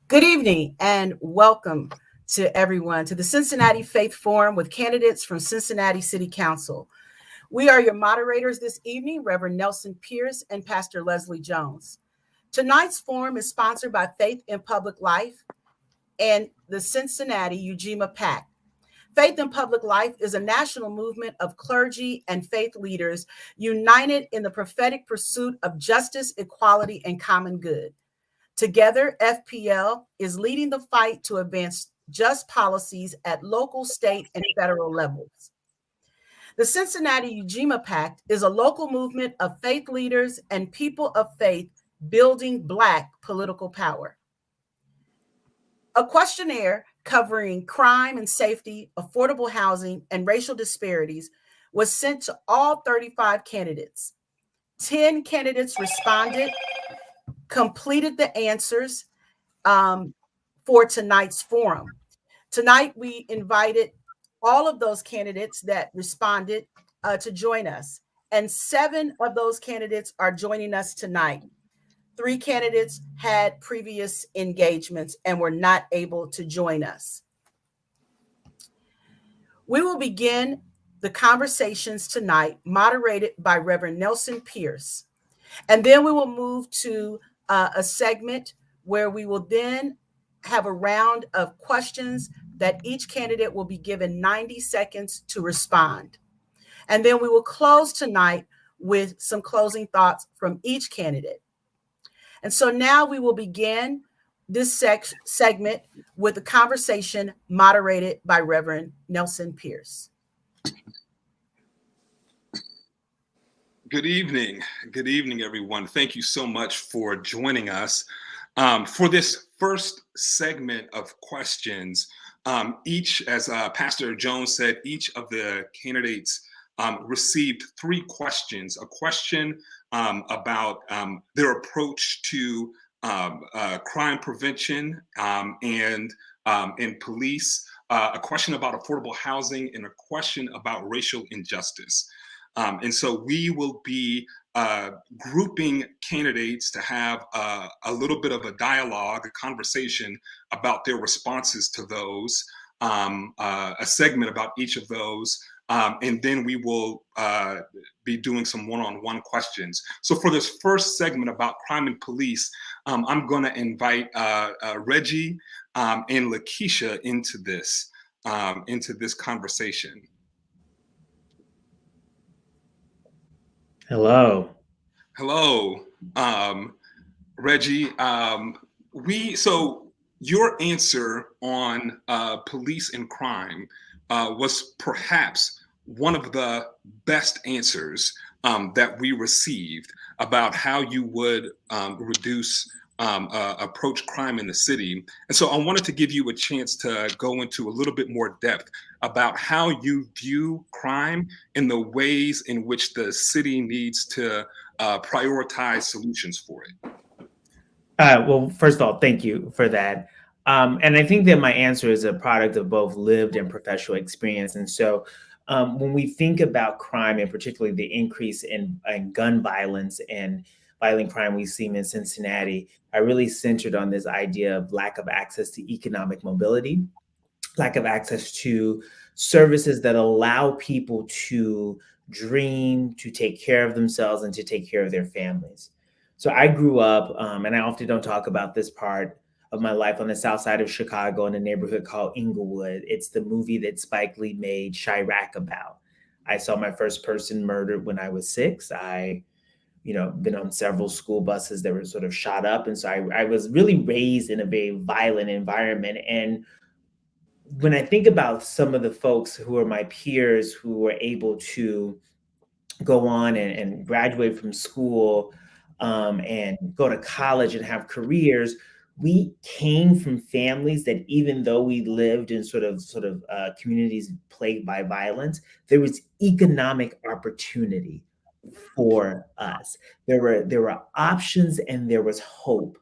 Good evening and welcome to everyone to the Cincinnati Faith Forum with candidates from Cincinnati City Council. We are your moderators this evening, Reverend Nelson Pierce and Pastor Leslie Jones. Tonight's forum is sponsored by Faith in Public Life and the Cincinnati Ujima Pact. Faith in Public Life is a national movement of clergy and faith leaders united in the prophetic pursuit of justice, equality, and common good. Together, FPL is leading the fight to advance just policies at local, state, and federal levels. The Cincinnati Ujima Pact is a local movement of faith leaders and people of faith building Black political power. A questionnaire covering crime and safety, affordable housing, and racial disparities was sent to all 35 candidates. 10 candidates responded, completed the answers, for tonight's forum. Tonight, we invited all of those candidates that responded to join us, and 7 of those candidates are joining us tonight. 3 candidates had previous engagements and were not able to join us. We will begin the conversations tonight, moderated by Reverend Nelson Pierce, and then we will move to a segment where we will then have a round of questions that each candidate will be given 90 seconds to respond. And then we will close tonight with some closing thoughts from each candidate. And so now we will begin this segment with a conversation moderated by Reverend Nelson Pierce. Good evening. Good evening, everyone. Thank you so much for joining us for this first segment of questions. Each, as Pastor Jones said, each of the candidates received 3 questions. A question about their approach to crime prevention and police, a question about affordable housing, and a question about racial injustice. And so we will be grouping candidates to have a little bit of a dialogue, a conversation about their responses to those, a segment about each of those, and then we will be doing some one-on-one questions. So for this first segment about crime and police, I'm going to invite Reggie and Lakeisha into this conversation. Hello. Hello, Reggie. So your answer on police and crime was perhaps one of the best answers that we received about how you would approach crime in the city. And so I wanted to give you a chance to go into a little bit more depth about how you view crime and the ways in which the city needs to prioritize solutions for it. Well, first of all, thank you for that. And I think that my answer is a product of both lived and professional experience. And so when we think about crime, and particularly the increase in gun violence and violent crime we've seen in Cincinnati, I really centered on this idea of lack of access to economic mobility, lack of access to services that allow people to dream, to take care of themselves, and to take care of their families. So I grew up, and I often don't talk about this part of my life, on the south side of Chicago in a neighborhood called Inglewood. It's the movie that Spike Lee made Chirac about. I saw my first person murdered when I was 6. I been on several school buses that were sort of shot up. And so I was really raised in a very violent environment. And when I think about some of the folks who are my peers who were able to go on and graduate from school and go to college and have careers, we came from families that, even though we lived in sort of communities plagued by violence, there was economic opportunity for us. There were options and there was hope.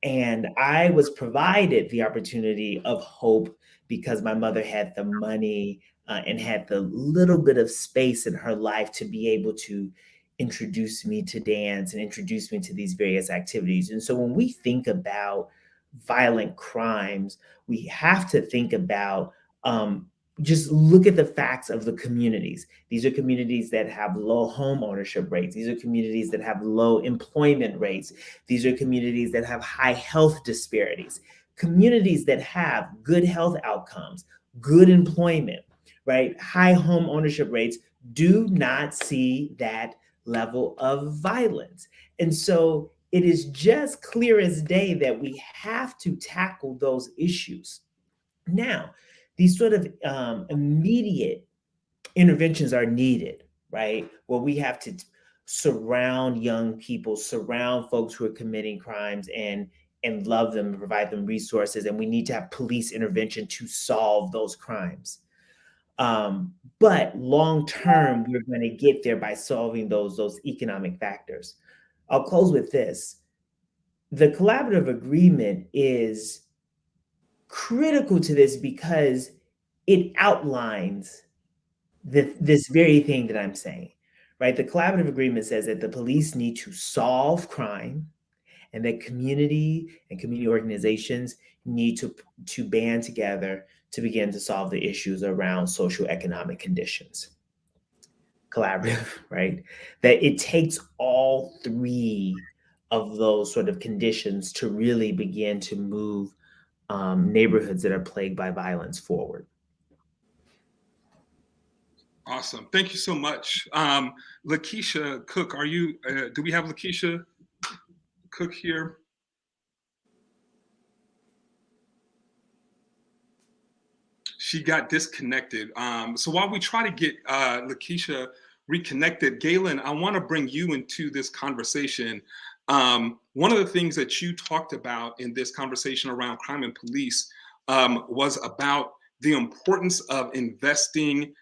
And I was provided the opportunity of hope because my mother had the money and had the little bit of space in her life to be able to introduce me to dance and introduce me to these various activities. And so when we think about violent crimes, we have to think about just look at the facts of the communities. These are communities that have low home ownership rates. These are communities that have low employment rates. These are communities that have high health disparities. Communities that have good health outcomes, good employment, right? High home ownership rates do not see that level of violence. And so it is just clear as day that we have to tackle those issues. Now, these sort of immediate interventions are needed, right? Where we have to surround young people, surround folks who are committing crimes and love them and provide them resources. And we need to have police intervention to solve those crimes. But long term, we're going to get there by solving those economic factors. I'll close with this. The collaborative agreement is critical to this because it outlines this very thing that I'm saying, right? The collaborative agreement says that the police need to solve crime and that community and community organizations need to band together to begin to solve the issues around socioeconomic conditions. Collaborative, right? That it takes all three of those sort of conditions to really begin to move neighborhoods that are plagued by violence forward. Awesome. Thank you so much. Lakeisha Cook, do we have Lakeisha Cook here? She got disconnected. So while we try to get Lakeisha reconnected, Galen, I want to bring you into this conversation. One of the things that you talked about in this conversation around crime and police was about the importance of investing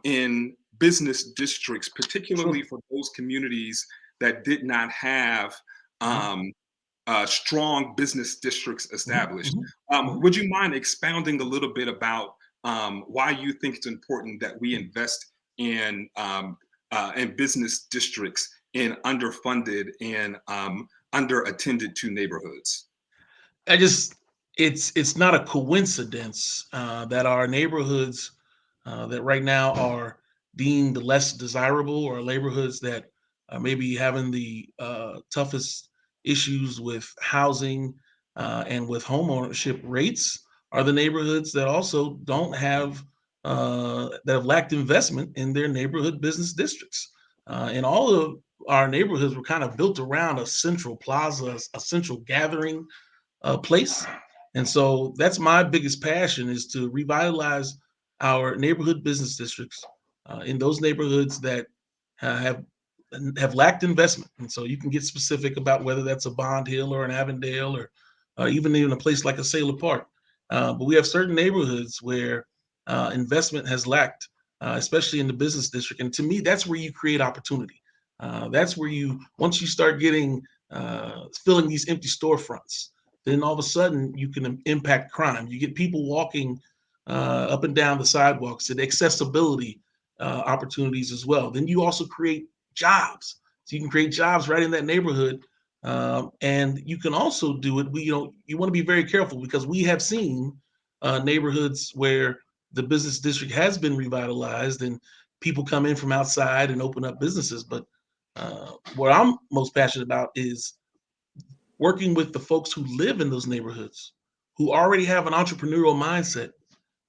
in business districts, particularly for those communities that did not have strong business districts established. Would you mind expounding a little bit about why you think it's important that we invest in business districts in underfunded and underattended to neighborhoods? It's not a coincidence that our neighborhoods that right now are deemed less desirable, or neighborhoods that are maybe having the toughest issues with housing and with home ownership rates, are the neighborhoods that also don't have that have lacked investment in their neighborhood business districts. And all of our neighborhoods were kind of built around a central plaza, a central gathering place. And so that's my biggest passion, is to revitalize our neighborhood business districts in those neighborhoods that have lacked investment. And so you can get specific about whether that's a Bond Hill or an Avondale, or even a place like a Sailor Park. But we have certain neighborhoods where investment has lacked, especially in the business district. And to me, that's where you create opportunity. That's where once you start getting filling these empty storefronts, then all of a sudden you can impact crime. You get people walking up and down the sidewalks, and accessibility opportunities as well. Then you also create jobs. So you can create jobs right in that neighborhood. And you can also do it. You want to be very careful, because we have seen neighborhoods where the business district has been revitalized and people come in from outside and open up businesses. But what I'm most passionate about is working with the folks who live in those neighborhoods, who already have an entrepreneurial mindset,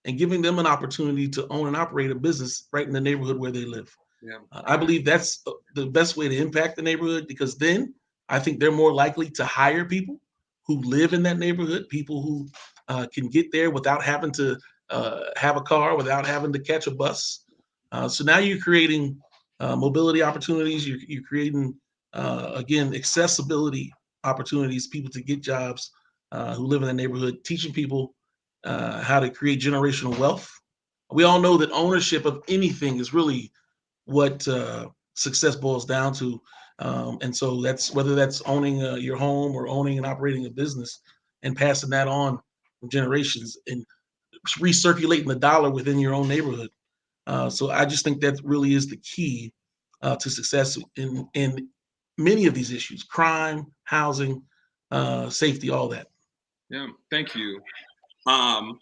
and giving them an opportunity to own and operate a business right in the neighborhood where they live. Yeah. I believe that's the best way to impact the neighborhood, because then I think they're more likely to hire people who live in that neighborhood, people who can get there without having to have a car, without having to catch a bus. So now you're creating mobility opportunities. You're creating, again, accessibility opportunities, people to get jobs who live in the neighborhood, teaching people how to create generational wealth. We all know that ownership of anything is really what success boils down to. And so that's whether that's owning your home, or owning and operating a business and passing that on from generations, and recirculating the dollar within your own neighborhood. So I just think that really is the key to success in many of these issues: crime, housing, safety, all that. Yeah, thank you. Um,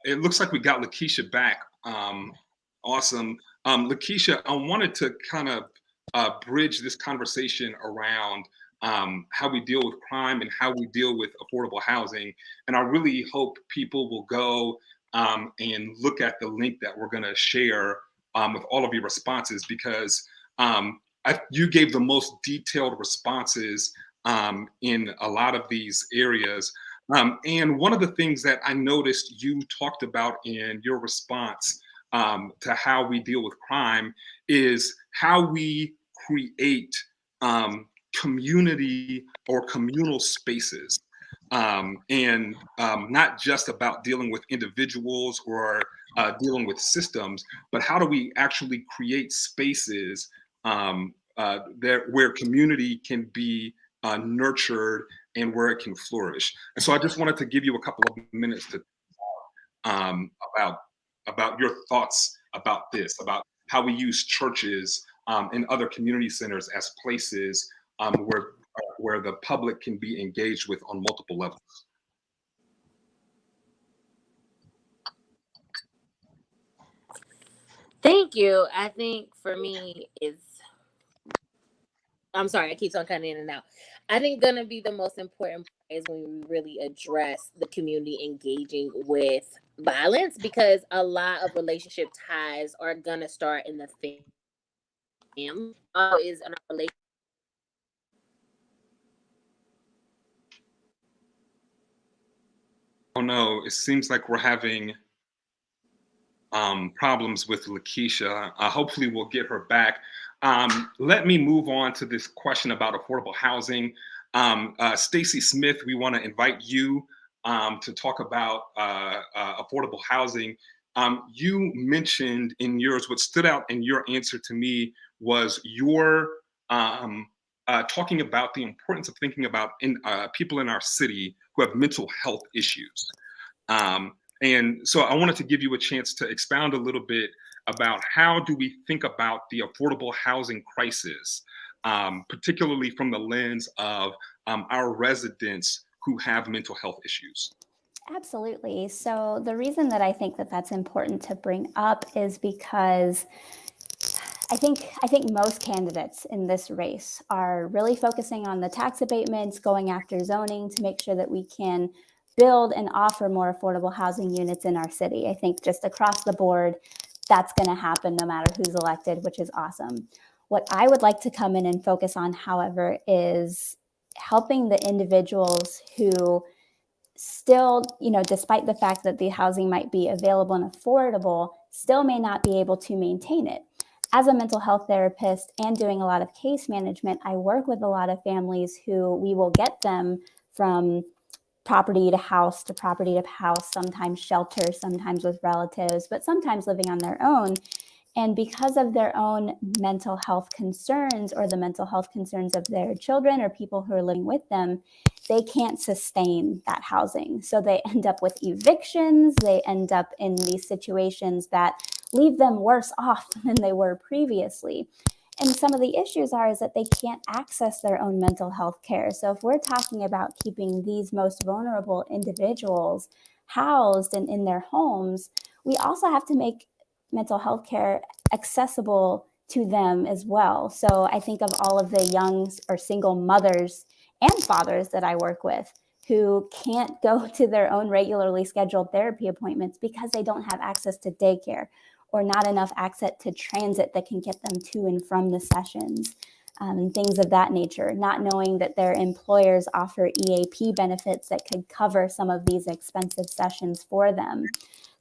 it looks like we got Lakeisha back. Awesome. Lakeisha, I wanted to kind of bridge this conversation around how we deal with crime and how we deal with affordable housing. And I really hope people will go and look at the link that we're going to share with all of your responses, because you gave the most detailed responses in a lot of these areas. And one of the things that I noticed you talked about in your response to how we deal with crime is how we create community or communal spaces. And not just about dealing with individuals or dealing with systems, but how do we actually create spaces there where community can be nurtured and where it can flourish. And so I just wanted to give you a couple of minutes to um, about your thoughts about this, about how we use churches and other community centers as places where the public can be engaged with on multiple levels. Thank you. I think for me is, I'm sorry, I keep on cutting in and out. I think gonna be the most important part is when we really address the community engaging with violence, because a lot of relationship ties are gonna start in the family. Is in our relationship. Oh no, it seems like we're having problems with Lakeisha. Hopefully, we'll get her back. Let me move on to this question about affordable housing. Stacy Smith, we want to invite you to talk about affordable housing. You mentioned in yours, what stood out in your answer to me was your talking about the importance of thinking about people in our city who have mental health issues. And so I wanted to give you a chance to expound a little bit about how do we think about the affordable housing crisis, particularly from the lens of our residents who have mental health issues. Absolutely. So the reason that I think that that's important to bring up is because I think most candidates in this race are really focusing on the tax abatements, going after zoning to make sure that we can build and offer more affordable housing units in our city. I think just across the board, that's going to happen no matter who's elected, which is awesome. What I would like to come in and focus on, however, is helping the individuals who still, despite the fact that the housing might be available and affordable, still may not be able to maintain it. As a mental health therapist and doing a lot of case management, I work with a lot of families who we will get them from property to house to property to house, sometimes shelter, sometimes with relatives, but sometimes living on their own. And because of their own mental health concerns or the mental health concerns of their children or people who are living with them, they can't sustain that housing. So they end up with evictions. They end up in these situations that leave them worse off than they were previously. And some of the issues is that they can't access their own mental health care. So if we're talking about keeping these most vulnerable individuals housed and in their homes, we also have to make mental health care accessible to them as well. So I think of all of the young or single mothers and fathers that I work with who can't go to their own regularly scheduled therapy appointments because they don't have access to daycare or not enough access to transit that can get them to and from the sessions, and things of that nature, not knowing that their employers offer EAP benefits that could cover some of these expensive sessions for them.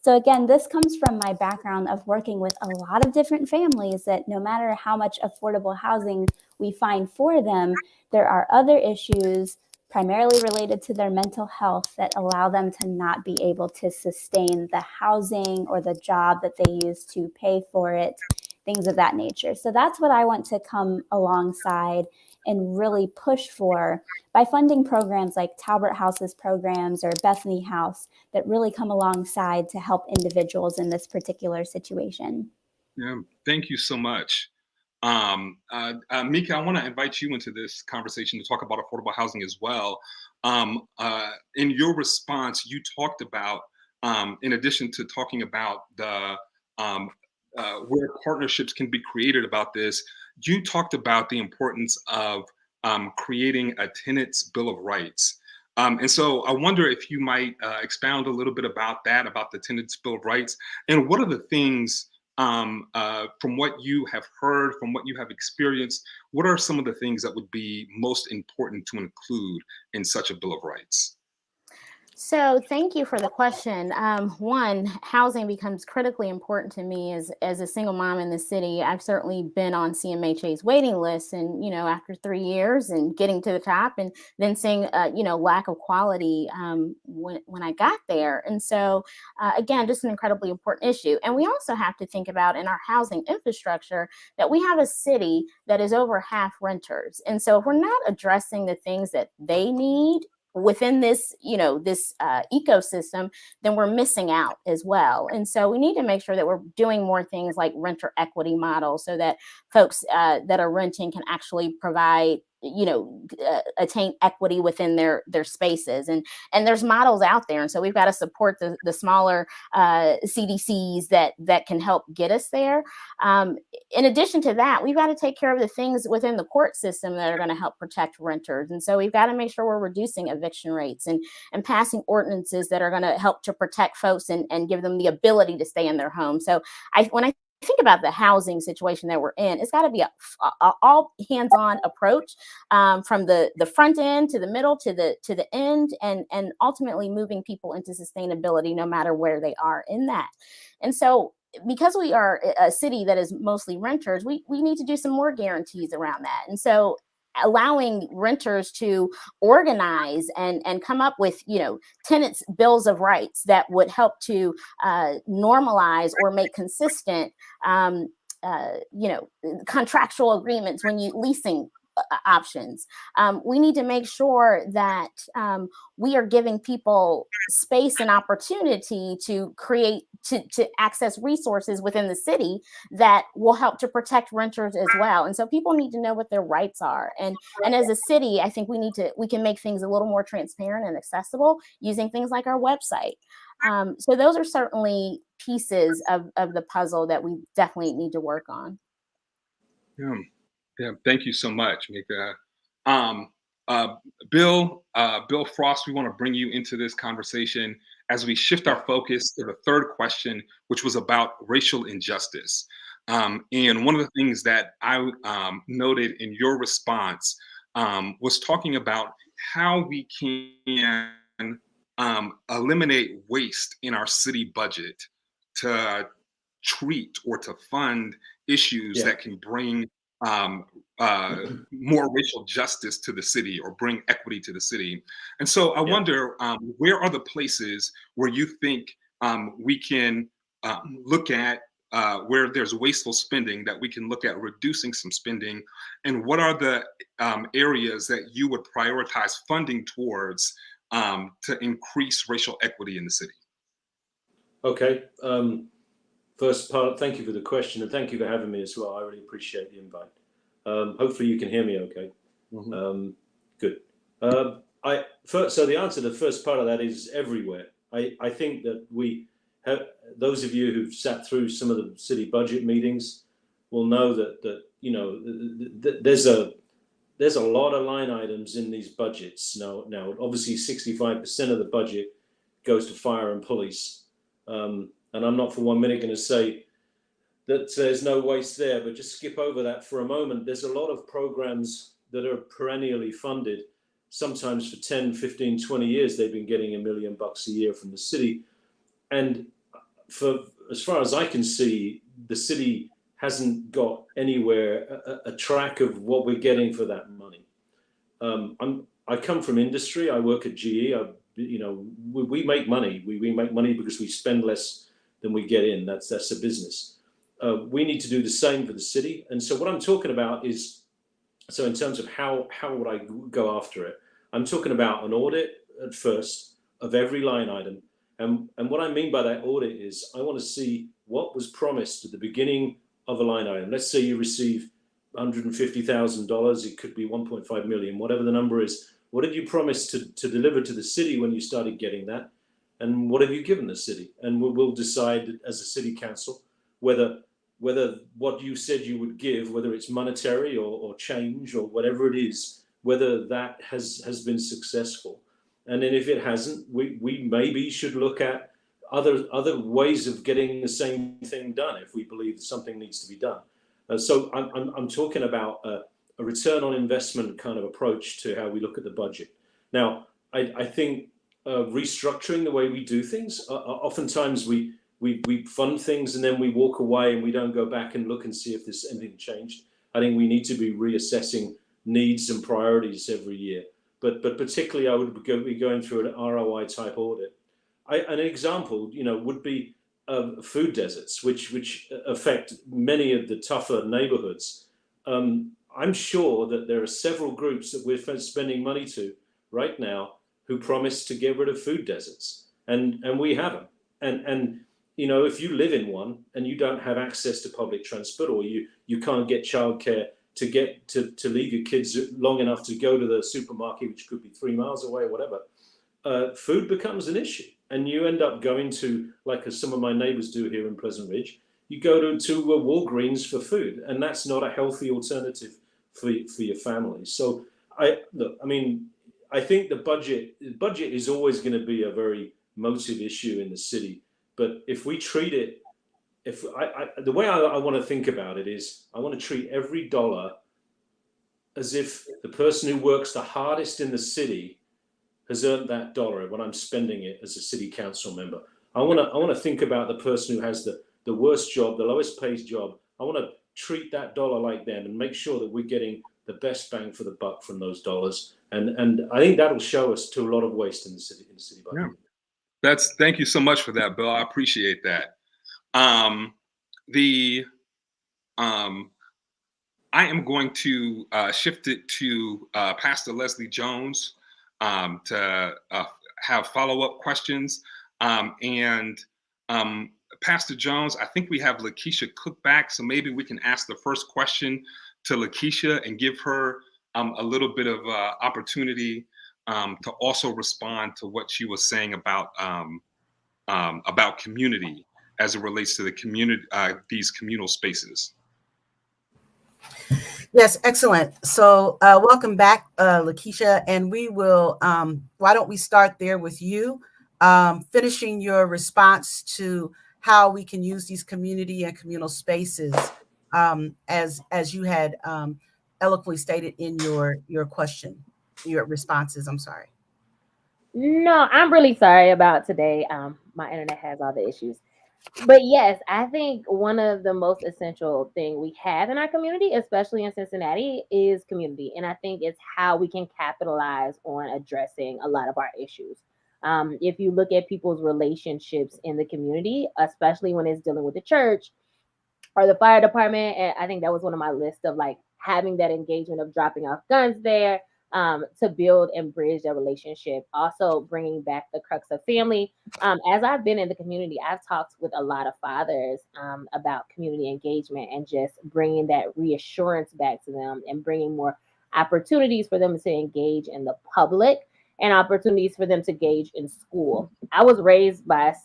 So again, this comes from my background of working with a lot of different families that no matter how much affordable housing we find for them, there are other issues primarily related to their mental health that allow them to not be able to sustain the housing or the job that they use to pay for it, things of that nature. So that's what I want to come alongside and really push for by funding programs like Talbert House's programs or Bethany House that really come alongside to help individuals in this particular situation. Yeah, thank you so much. Mika, I want to invite you into this conversation to talk about affordable housing as well. In your response, you talked about, in addition to talking about the where partnerships can be created about this, you talked about the importance of creating a tenant's bill of rights. And so I wonder if you might expound a little bit about that, about the tenant's bill of rights, and what are the things from what you have heard, from what you have experienced, what are some of the things that would be most important to include in such a bill of rights? So thank you for the question. One, housing becomes critically important to me as a single mom in the city. I've certainly been on CMHA's waiting list, and after 3 years and getting to the top, and then seeing lack of quality when I got there. And so again, just an incredibly important issue. And we also have to think about in our housing infrastructure that we have a city that is over half renters. And so if we're not addressing the things that they need within this ecosystem, then we're missing out as well. And so we need to make sure that we're doing more things like renter equity models, so that folks that are renting can actually provide attain equity within their spaces, and there's models out there. And so we've got to support the smaller CDCs that can help get us there. In addition to that, we've got to take care of the things within the court system that are going to help protect renters. And so we've got to make sure we're reducing eviction rates and passing ordinances that are going to help to protect folks and give them the ability to stay in their home. So when I think about the housing situation that we're in, it's got to be a all hands-on approach, from the front end to the middle to the end, and ultimately moving people into sustainability no matter where they are in that. And so because we are a city that is mostly renters, we need to do some more guarantees around that. And so allowing renters to organize and come up with tenants bills of rights that would help to normalize or make consistent contractual agreements when you leasing options. We need to make sure that we are giving people space and opportunity to create, to access resources within the city that will help to protect renters as well. And so people need to know what their rights are. And as a city, I think we can make things a little more transparent and accessible using things like our website. So those are certainly pieces of the puzzle that we definitely need to work on. Yeah, thank you so much, Mika. Bill Frost, we want to bring you into this conversation as we shift our focus to the third question, which was about racial injustice. And one of the things that I noted in your response was talking about how we can eliminate waste in our city budget to treat or to fund issues that can bring more racial justice to the city or bring equity to the city. And so I wonder, where are the places where you think we can look at where there's wasteful spending, that we can look at reducing some spending, and what are the areas that you would prioritize funding towards to increase racial equity in the city? Okay. First part, thank you for the question, and thank you for having me as well. I really appreciate the invite. Hopefully you can hear me okay. Mm-hmm. Good. So the answer to the first part of that is everywhere. I think that we have, those of you who've sat through some of the city budget meetings will know that there's a lot of line items in these budgets. Now obviously 65% of the budget goes to fire and police. And I'm not for 1 minute going to say that there's no waste there, but just skip over that for a moment. There's a lot of programs that are perennially funded. Sometimes for 10, 15, 20 years, they've been getting $1 million a year from the city. And as far as I can see, the city hasn't got anywhere a track of what we're getting for that money. I come from industry. I work at GE. We make money. We make money because we spend less than we get in. That's a business. We need to do the same for the city. And so what I'm talking about is, so in terms of how would I go after it? I'm talking about an audit at first of every line item. And what I mean by that audit is I want to see what was promised at the beginning of a line item. Let's say you receive $150,000, it could be 1.5 million, whatever the number is. What did you promise to deliver to the city when you started getting that? And what have you given the city? And we'll decide as a city council whether what you said you would give, whether it's monetary or change or whatever it is, whether that has been successful. And then if it hasn't, we maybe should look at other ways of getting the same thing done if we believe something needs to be done. So I'm talking about a return on investment kind of approach to how we look at the budget. Now, I think restructuring the way we do things, oftentimes we fund things and then we walk away and we don't go back and look and see if there's anything changed. I think we need to be reassessing needs and priorities every year. But particularly, I would be going through an ROI type audit. An example, would be food deserts, which affect many of the tougher neighborhoods. I'm sure that there are several groups that we're spending money to right now who promise to get rid of food deserts, and we haven't. And if you live in one and you don't have access to public transport, or you can't get childcare to leave your kids long enough to go to the supermarket, which could be 3 miles away or whatever, food becomes an issue. And you end up going to, like some of my neighbors do here in Pleasant Ridge, you go to Walgreens for food, and that's not a healthy alternative for your family. So I think the budget is always going to be a very motive issue in the city. But if we treat it, the way I want to think about it is, I want to treat every dollar as if the person who works the hardest in the city has earned that dollar when I'm spending it as a city council member. I want to think about the person who has the worst job, the lowest paid job. I want to treat that dollar like them and make sure that we're getting the best bang for the buck from those dollars. And I think that'll show us to a lot of waste in the city budget. Yeah. Thank you so much for that, Bill. I appreciate that. I am going to shift it to Pastor Leslie Jones to have follow-up questions. Pastor Jones, I think we have Lakeisha Cook back, so maybe we can ask the first question to Lakeisha and give her a little bit of opportunity to also respond to what she was saying about community as it relates to the community, these communal spaces. Yes, excellent. So welcome back, Lakeisha, and we will, why don't we start there with you, finishing your response to how we can use these community and communal spaces as you had eloquently stated in your question, your responses, I'm sorry. No, I'm really sorry about today. My internet has all the issues. But yes, I think one of the most essential thing we have in our community, especially in Cincinnati, is community. And I think it's how we can capitalize on addressing a lot of our issues. If you look at people's relationships in the community, especially when it's dealing with the church or the fire department, and I think that was one of my lists of like having that engagement of dropping off guns there, to build and bridge that relationship. Also bringing back the crux of family. As I've been in the community, I've talked with a lot of fathers about community engagement and just bringing that reassurance back to them and bringing more opportunities for them to engage in the public and opportunities for them to engage in school. I was raised by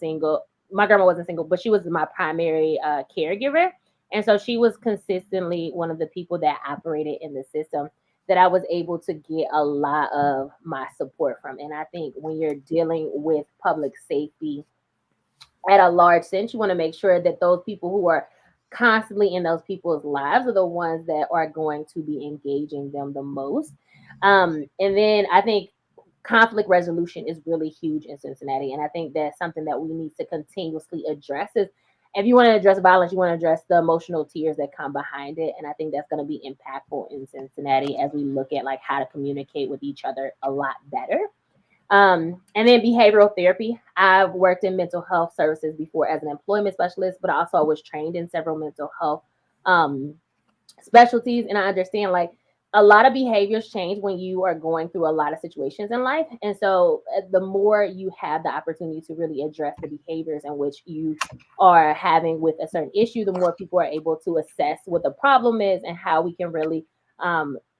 my grandma wasn't single, but she was my primary caregiver. And so she was consistently one of the people that operated in the system that I was able to get a lot of my support from. And I think when you're dealing with public safety at a large sense, you want to make sure that those people who are constantly in those people's lives are the ones that are going to be engaging them the most. And then I think conflict resolution is really huge in Cincinnati. And I think that's something that we need to continuously address. Is if you want to address violence, you want to address the emotional tears that come behind it. And I think that's going to be impactful in Cincinnati as we look at like how to communicate with each other a lot better. And then behavioral therapy. I've worked in mental health services before as an employment specialist, but also I was trained in several mental health specialties. And I understand like a lot of behaviors change when you are going through a lot of situations in life. And so the more you have the opportunity to really address the behaviors in which you are having with a certain issue, the more people are able to assess what the problem is and how we can really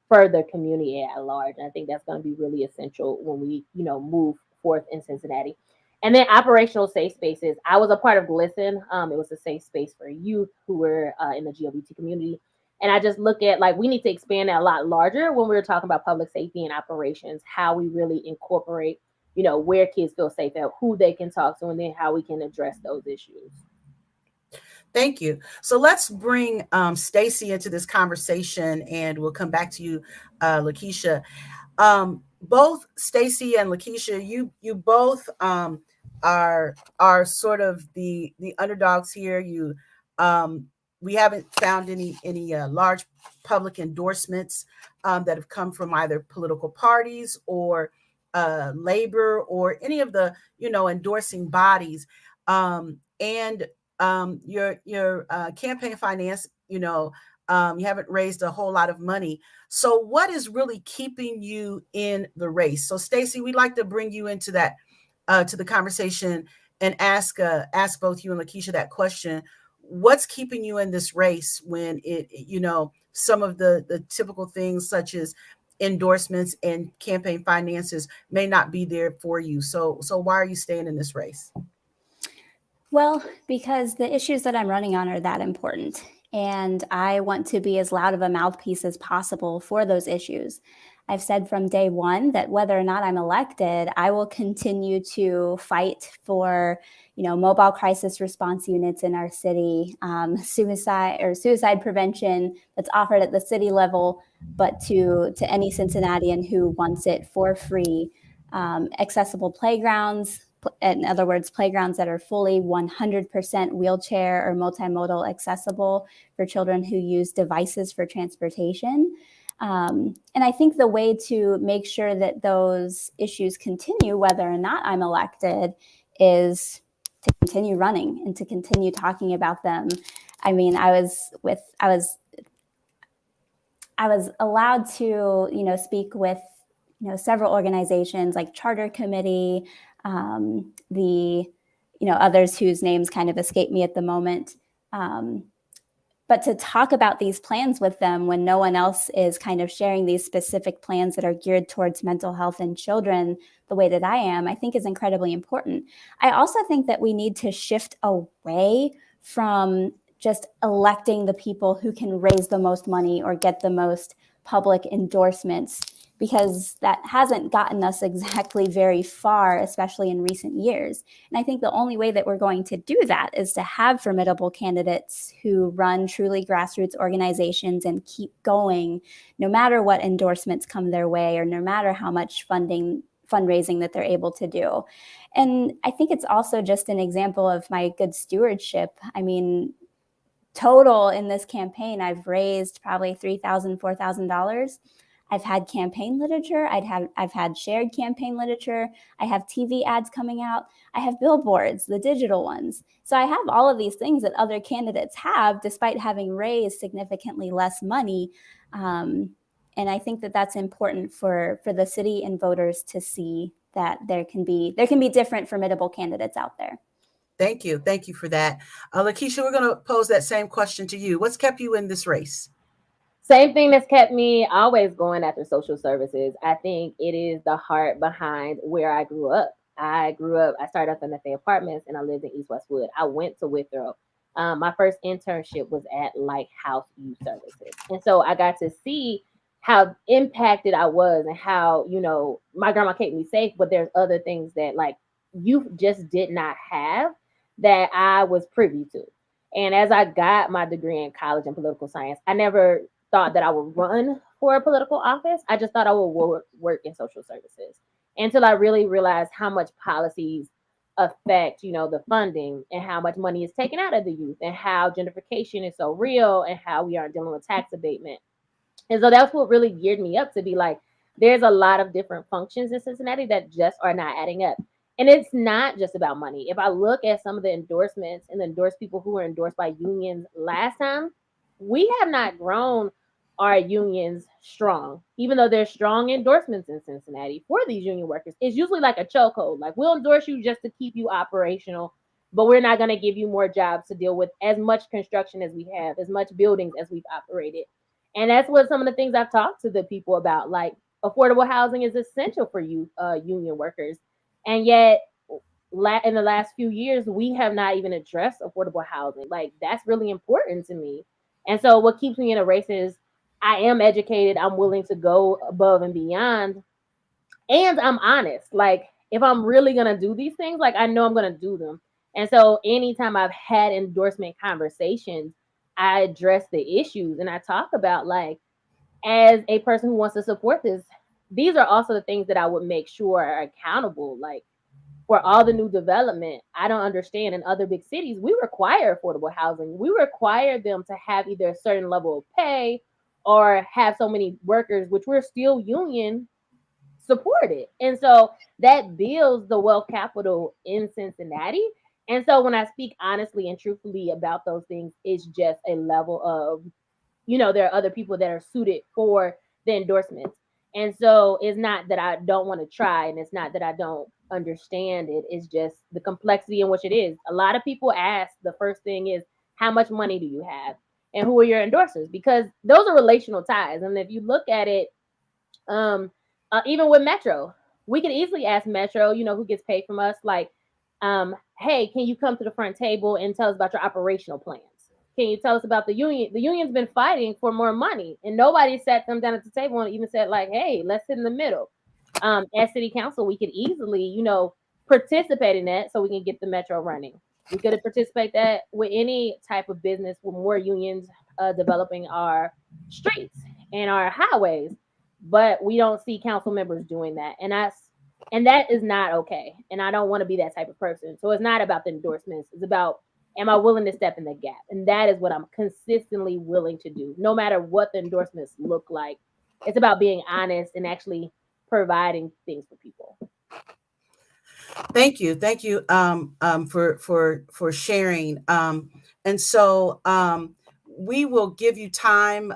further community at large. And I think that's going to be really essential when we, move forth in Cincinnati. And then operational safe spaces. I was a part of GLISTEN. It was a safe space for youth who were in the GLBT community. And I just look at we need to expand that a lot larger when we're talking about public safety and operations, how we really incorporate, where kids feel safe at, who they can talk to, and then how we can address those issues. Thank you. So let's bring Stacy into this conversation, and we'll come back to you, Lakeisha. Both Stacy and Lakeisha, you both are sort of the underdogs here. We haven't found any large public endorsements that have come from either political parties or labor or any of the endorsing bodies. And your campaign finance, you haven't raised a whole lot of money. So what is really keeping you in the race? So Stacy, we'd like to bring you into that to the conversation and ask both you and Lakeisha that question. What's keeping you in this race when some of the typical things such as endorsements and campaign finances may not be there for you? So why are you staying in this race? Well, because the issues that I'm running on are that important, and I want to be as loud of a mouthpiece as possible for those issues. I've said from day one that whether or not I'm elected, I will continue to fight for, mobile crisis response units in our city, suicide prevention that's offered at the city level, but to any Cincinnatian who wants it for free, accessible playgrounds. In other words, playgrounds that are fully 100% wheelchair or multimodal accessible for children who use devices for transportation. And I think the way to make sure that those issues continue, whether or not I'm elected, is to continue running and to continue talking about them. I mean, I was allowed to, speak with, several organizations like Charter Committee, others whose names kind of escape me at the moment. But to talk about these plans with them when no one else is kind of sharing these specific plans that are geared towards mental health in children the way that I am, I think is incredibly important. I also think that we need to shift away from just electing the people who can raise the most money or get the most public endorsements, because that hasn't gotten us exactly very far, especially in recent years. And I think the only way that we're going to do that is to have formidable candidates who run truly grassroots organizations and keep going, no matter what endorsements come their way or no matter how much fundraising that they're able to do. And I think it's also just an example of my good stewardship. I mean, total in this campaign, I've raised probably $3,000, $4,000. I've had campaign literature. I've had shared campaign literature. I have TV ads coming out. I have billboards, the digital ones. So I have all of these things that other candidates have, despite having raised significantly less money. And I think that that's important for the city and voters to see that there can be different formidable candidates out there. Thank you for that, Lakeisha. We're going to pose that same question to you. What's kept you in this race? Same thing that's kept me always going after social services. I think it is the heart behind where I grew up. I started up in the apartments and I lived in East Westwood. I went to Withrow. My first internship was at Lighthouse Youth Services. And so I got to see how impacted I was and how, my grandma kept me safe, but there's other things that you just did not have that I was privy to. And as I got my degree in college in political science, I never thought that I would run for a political office. I just thought I would work in social services until I really realized how much policies affect, the funding and how much money is taken out of the youth and how gentrification is so real and how we aren't dealing with tax abatement. And so that's what really geared me up to be like, there's a lot of different functions in Cincinnati that just are not adding up. And it's not just about money. If I look at some of the endorsements and the endorsed people who were endorsed by unions last time, we have not grown our unions strong, even though there's strong endorsements in Cincinnati for these union workers. It's usually like a chokehold. Like, we'll endorse you just to keep you operational, but we're not going to give you more jobs to deal with as much construction as we have, as much buildings as we've operated. And that's what some of the things I've talked to the people about. Like, affordable housing is essential for you, union workers. And yet, in the last few years, we have not even addressed affordable housing. Like, that's really important to me. And so what keeps me in a race is I am educated. I'm willing to go above and beyond. And I'm honest. Like, if I'm really going to do these things, like, I know I'm going to do them. And so anytime I've had endorsement conversations, I address the issues and I talk about, like, as a person who wants to support this, these are also the things that I would make sure are accountable. Like, for all the new development, I don't understand. In other big cities, we require affordable housing. We require them to have either a certain level of pay or have so many workers, which we're still union supported. And so that builds the wealth capital in Cincinnati. And so when I speak honestly and truthfully about those things, it's just a level of, there are other people that are suited for the endorsements. And so it's not that I don't want to try, and it's not that I don't understand it. It's just the complexity in which it is. A lot of people ask, the first thing is, how much money do you have? And who are your endorsers? Because those are relational ties. And if you look at it, even with Metro, we could easily ask Metro, who gets paid from us, like, hey, can you come to the front table and tell us about your operational plans? Can you tell us about the union? The union's been fighting for more money, and nobody sat them down at the table and even said, like, hey, let's sit in the middle. As city council, we could easily, participate in that so we can get the Metro running. We could participate that with any type of business with more unions developing our streets and our highways, but we don't see council members doing that, and that is not okay. And I don't want to be that type of person. So it's not about the endorsements. It's about, am I willing to step in the gap? And that is what I'm consistently willing to do, no matter what the endorsements look like. It's about being honest and actually providing things for people. Thank you for sharing. And so we will give you time.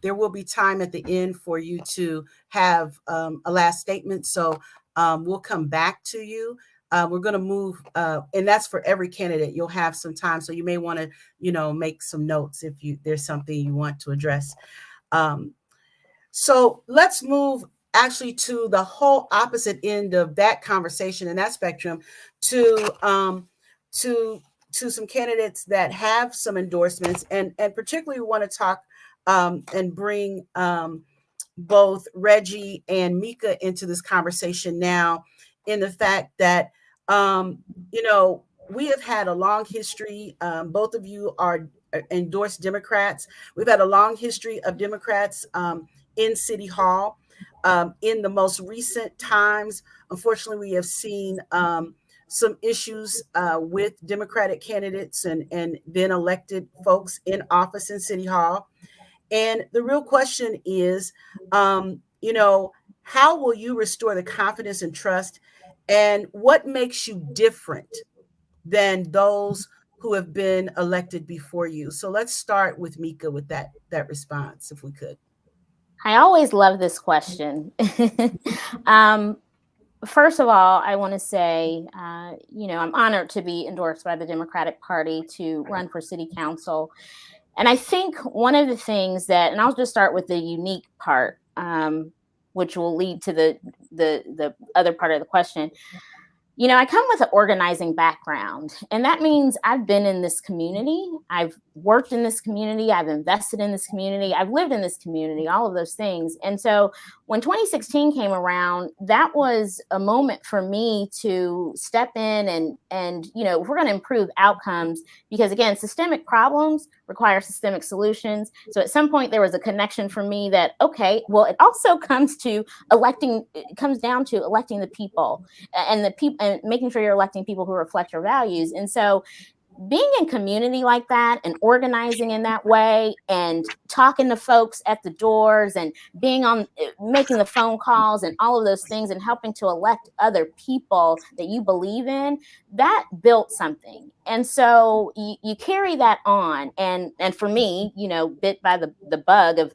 There will be time at the end for you to have a last statement. So we'll come back to you. We're going to move, and that's for every candidate. You'll have some time, so you may want to, make some notes if there's something you want to address. So let's move actually to the whole opposite end of that conversation and that spectrum, to some candidates that have some endorsements, and particularly we want to talk and bring both Reggie and Mika into this conversation now, in the fact that we have had a long history. Both of you are endorsed Democrats. We've had a long history of Democrats in City Hall. In the most recent times, unfortunately, we have seen some issues with Democratic candidates and then elected folks in office in City Hall. And the real question is, how will you restore the confidence and trust? And what makes you different than those who have been elected before you? So let's start with Mika with that response, if we could. I always love this question. First of all, I want to say, I'm honored to be endorsed by the Democratic Party to run for city council. And I think one of the things that, and I'll just start with the unique part, which will lead to the other part of the question. I come with an organizing background, and that means I've been in this community. I've worked in this community. I've invested in this community. I've lived in this community, all of those things. And so when 2016 came around, that was a moment for me to step in and if we're going to improve outcomes, because again, systemic problems require systemic solutions. So at some point there was a connection for me that, okay, well, it also comes down to electing the people, and the people, and making sure you're electing people who reflect your values. And so being in community like that and organizing in that way and talking to folks at the doors and making the phone calls and all of those things and helping to elect other people that you believe in, that built something. And so you carry that on. And for me, bit by the bug of,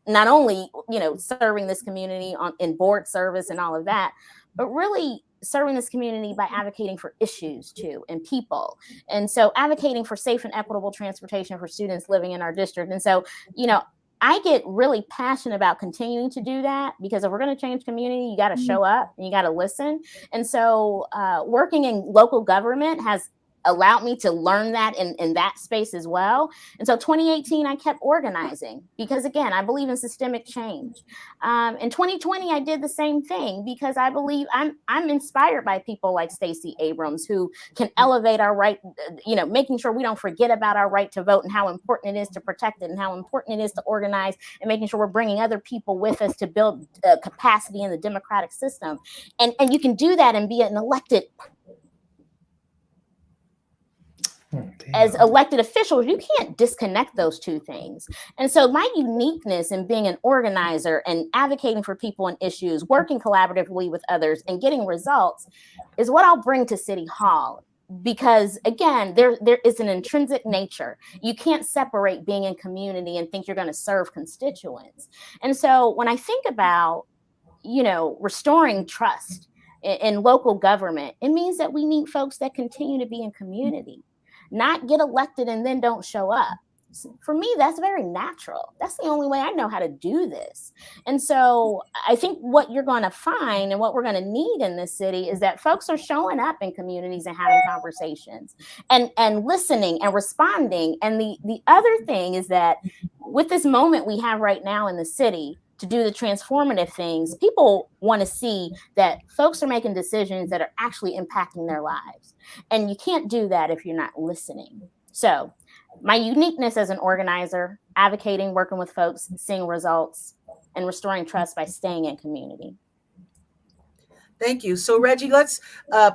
not only, serving this community in board service and all of that, but really serving this community by advocating for issues too and people. And so advocating for safe and equitable transportation for students living in our district. And so, I get really passionate about continuing to do that, because if we're going to change community, you got to show up and you got to listen. And so working in local government has allowed me to learn that in that space as well. And so 2018, I kept organizing because, again, I believe in systemic change. In 2020, I did the same thing because I believe I'm inspired by people like Stacey Abrams, who can elevate our right, making sure we don't forget about our right to vote and how important it is to protect it and how important it is to organize, and making sure we're bringing other people with us to build capacity in the democratic system. And you can do that and be an elected as elected officials. You can't disconnect those two things. And so my uniqueness in being an organizer and advocating for people and issues, working collaboratively with others and getting results is what I'll bring to City Hall. Because again, there is an intrinsic nature. You can't separate being in community and think you're going to serve constituents. And so when I think about, restoring trust in local government, it means that we need folks that continue to be in community, not get elected and then don't show up. For me, that's very natural. That's the only way I know how to do this. And so I think what you're going to find and what we're going to need in this city is that folks are showing up in communities and having conversations and listening and responding. And the other thing is that with this moment we have right now in the city to do the transformative things, people want to see that folks are making decisions that are actually impacting their lives. And you can't do that if you're not listening. So my uniqueness as an organizer, advocating, working with folks, seeing results, and restoring trust by staying in community. Thank you. So Reggie, let's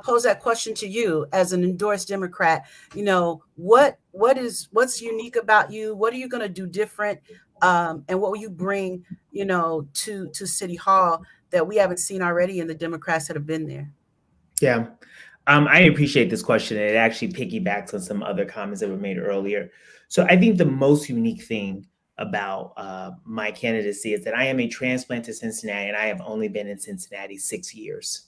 pose that question to you as an endorsed Democrat. What's unique about you? What are you going to do different? And what will you bring, to City Hall that we haven't seen already in the Democrats that have been there? Yeah. I appreciate this question. It actually piggybacks on some other comments that were made earlier. So I think the most unique thing about my candidacy is that I am a transplant to Cincinnati, and I have only been in Cincinnati 6 years.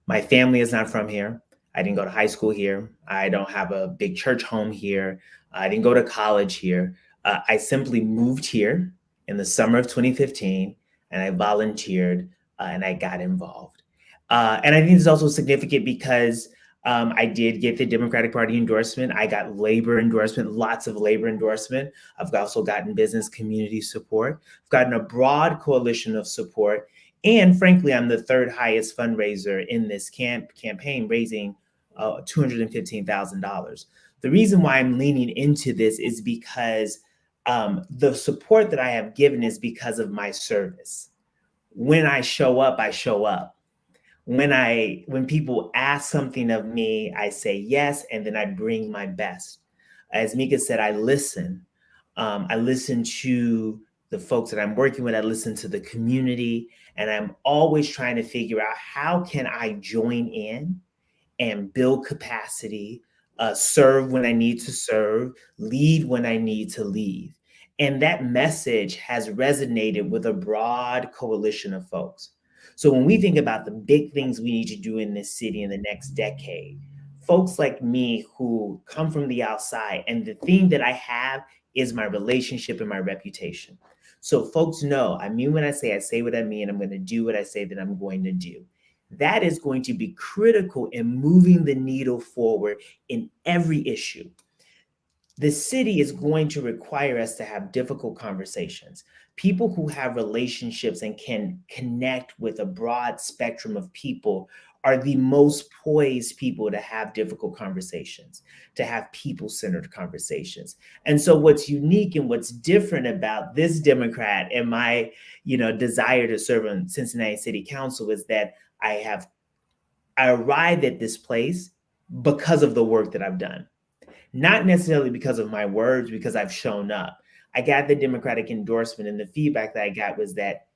My family is not from here. I didn't go to high school here. I don't have a big church home here. I didn't go to college here. I simply moved here in the summer of 2015, and I volunteered and I got involved. And I think it's also significant because I did get the Democratic Party endorsement. I got labor endorsement, lots of labor endorsement. I've also gotten business community support. I've gotten a broad coalition of support. And frankly, I'm the third highest fundraiser in this campaign, raising $215,000. The reason why I'm leaning into this is because the support that I have given is because of my service. When I show up, I show up. When people ask something of me, I say yes, and then I bring my best. As Mika said, I listen. I listen to the folks that I'm working with. I listen to the community, and I'm always trying to figure out how can I join in and build capacity, serve when I need to serve, lead when I need to lead. And that message has resonated with a broad coalition of folks. So when we think about the big things we need to do in this city in the next decade, folks like me who come from the outside, and the thing that I have is my relationship and my reputation. So folks know, I mean what I say what I mean, I'm going to do what I say that I'm going to do. That is going to be critical in moving the needle forward in every issue. The city is going to require us to have difficult conversations. People who have relationships and can connect with a broad spectrum of people are the most poised people to have difficult conversations, to have people-centered conversations. And so what's unique and what's different about this Democrat and my, desire to serve on Cincinnati City Council is that I arrived at this place because of the work that I've done. Not necessarily because of my words, because I've shown up. I got the Democratic endorsement, and the feedback that I got was that,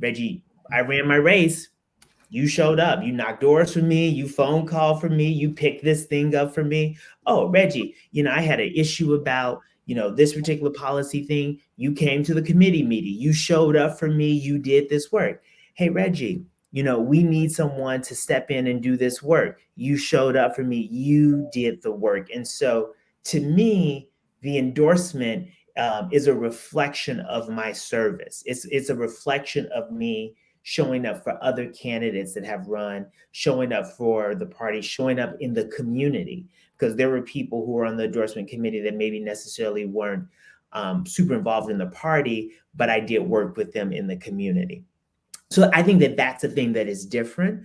Reggie, I ran my race. You showed up. You knocked doors for me. You phone called for me. You picked this thing up for me. Oh, Reggie, I had an issue about, this particular policy thing, you came to the committee meeting, you showed up for me, you did this work. Hey, Reggie, we need someone to step in and do this work. You showed up for me, you did the work. And so to me, the endorsement is a reflection of my service. It's a reflection of me showing up for other candidates that have run, showing up for the party, showing up in the community, because there were people who were on the endorsement committee that maybe necessarily weren't super involved in the party, but I did work with them in the community. So I think that that's a thing that is different,